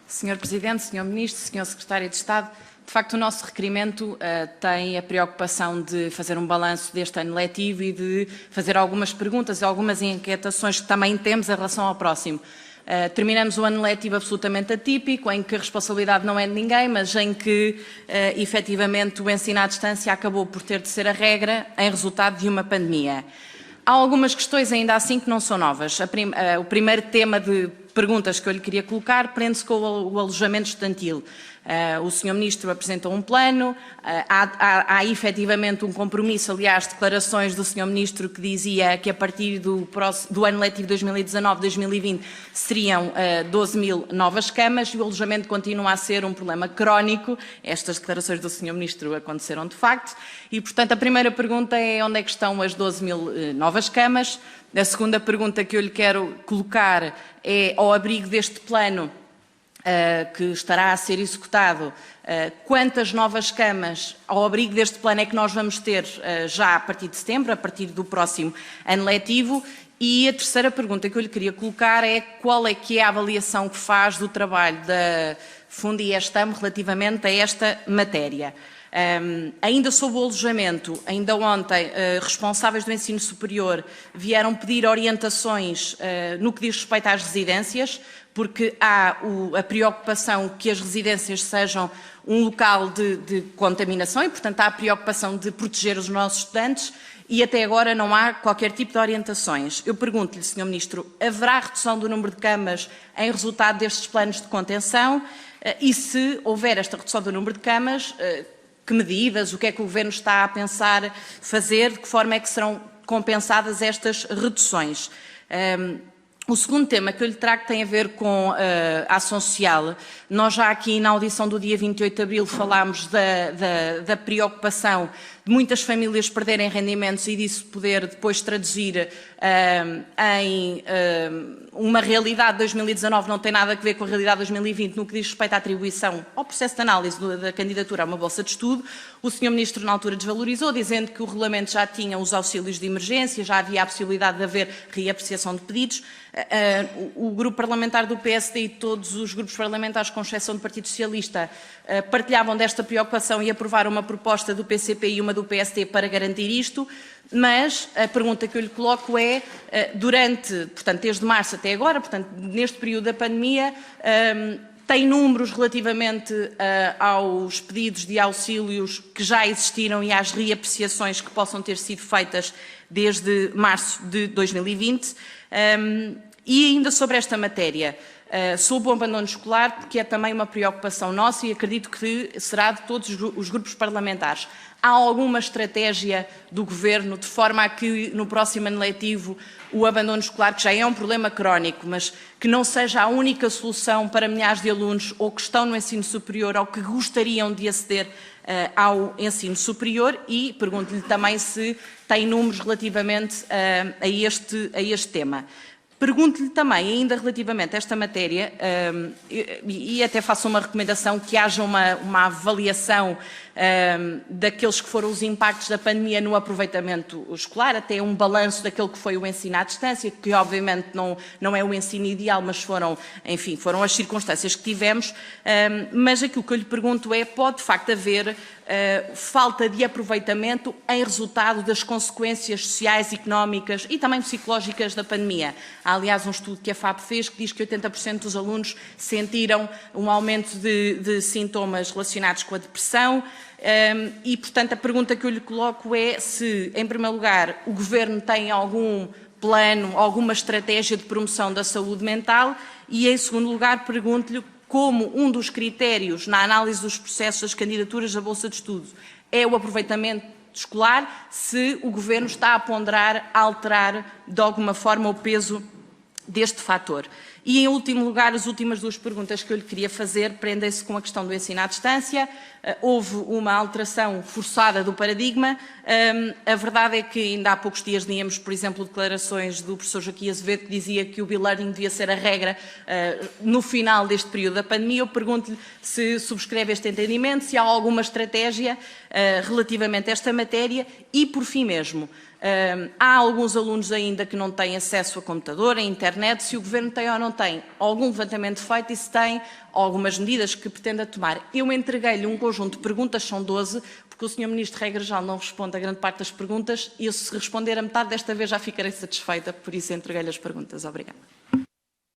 Sr. Presidente, Sr. Ministro, Sr. Secretário de Estado, de facto o nosso requerimento tem a preocupação de fazer um balanço deste ano letivo e de fazer algumas perguntas e algumas inquietações que também temos em relação ao próximo. Terminamos o ano letivo absolutamente atípico, em que a responsabilidade não é de ninguém, mas em que, efetivamente, o ensino à distância acabou por ter de ser a regra em resultado de uma pandemia. Há algumas questões ainda assim que não são novas. O primeiro tema de perguntas que eu lhe queria colocar prende-se com o alojamento estudantil. O Sr. Ministro apresentou um plano, há efetivamente um compromisso, aliás, declarações do Sr. Ministro que dizia que a partir do ano letivo 2019-2020 seriam 12 mil novas camas e o alojamento continua a ser um problema crónico. Estas declarações do Sr. Ministro aconteceram de facto e, portanto, a primeira pergunta é onde é que estão as 12 mil novas camas. A segunda pergunta que eu lhe quero colocar é, ao abrigo deste plano, que estará a ser executado, quantas novas camas ao abrigo deste plano é que nós vamos ter já a partir de setembro, a partir do próximo ano letivo? E a terceira pergunta que eu lhe queria colocar é qual é que é a avaliação que faz do trabalho da Fundiestam relativamente a esta matéria. Ainda sobre o alojamento, ainda ontem, responsáveis do ensino superior vieram pedir orientações no que diz respeito às residências, porque há a preocupação que as residências sejam um local de contaminação e, portanto, há a preocupação de proteger os nossos estudantes e até agora não há qualquer tipo de orientações. Eu pergunto-lhe, Sr. Ministro, haverá redução do número de camas em resultado destes planos de contenção? E se houver esta redução do número de camas, que medidas, o que é que o Governo está a pensar fazer, de que forma é que serão compensadas estas reduções? O segundo tema que eu lhe trago tem a ver com a ação social. Nós já aqui na audição do dia 28 de abril falámos da preocupação de muitas famílias perderem rendimentos e disso poder depois traduzir em uma realidade de 2019 não tem nada a ver com a realidade de 2020 no que diz respeito à atribuição ao processo de análise da candidatura a uma bolsa de estudo. O Sr. Ministro na altura desvalorizou, dizendo que o regulamento já tinha os auxílios de emergência, já havia a possibilidade de haver reapreciação de pedidos. O grupo parlamentar do PSD e todos os grupos parlamentares, com exceção do Partido Socialista, partilhavam desta preocupação e aprovaram uma proposta do PCP e uma do PSD para garantir isto, mas a pergunta que eu lhe coloco é, portanto, desde março até agora, portanto, neste período da pandemia, tem números relativamente aos pedidos de auxílios que já existiram e às reapreciações que possam ter sido feitas desde março de 2020? E ainda sobre esta matéria, sobre o abandono escolar, porque é também uma preocupação nossa e acredito que será de todos os grupos parlamentares. Há alguma estratégia do Governo de forma a que no próximo ano letivo o abandono escolar, que já é um problema crónico, mas que não seja a única solução para milhares de alunos ou que estão no ensino superior ou que gostariam de aceder ao ensino superior? E pergunto-lhe também se tem números relativamente a este tema. Pergunto-lhe também, ainda relativamente a esta matéria, e até faço uma recomendação que haja uma avaliação daqueles que foram os impactos da pandemia no aproveitamento escolar, até um balanço daquele que foi o ensino à distância, que obviamente não é o ensino ideal, mas foram as circunstâncias que tivemos, mas aquilo que eu lhe pergunto é, pode de facto haver falta de aproveitamento em resultado das consequências sociais, económicas e também psicológicas da pandemia? Há, aliás, um estudo que a FAP fez que diz que 80% dos alunos sentiram um aumento de sintomas relacionados com a depressão e, portanto, a pergunta que eu lhe coloco é se, em primeiro lugar, o Governo tem algum plano, alguma estratégia de promoção da saúde mental e, em segundo lugar, pergunto-lhe como um dos critérios na análise dos processos das candidaturas à Bolsa de Estudo é o aproveitamento escolar, se o Governo está a ponderar, a alterar de alguma forma o peso deste fator. E, em último lugar, as últimas duas perguntas que eu lhe queria fazer prendem-se com a questão do ensino à distância. Houve uma alteração forçada do paradigma. A verdade é que ainda há poucos dias tínhamos, por exemplo, declarações do professor Joaquim Azevedo que dizia que o e-learning devia ser a regra no final deste período da pandemia. Eu pergunto-lhe se subscreve este entendimento, se há alguma estratégia relativamente a esta matéria e, por fim mesmo, Há alguns alunos ainda que não têm acesso a computador, a internet. Se o Governo tem ou não tem algum levantamento feito e se tem algumas medidas que pretenda tomar. Eu entreguei-lhe um conjunto de perguntas, são 12, porque o Sr. Ministro, regra geral, não responde a grande parte das perguntas e eu, se responder a metade desta vez, já ficarei satisfeita, por isso entreguei-lhe as perguntas. Obrigada.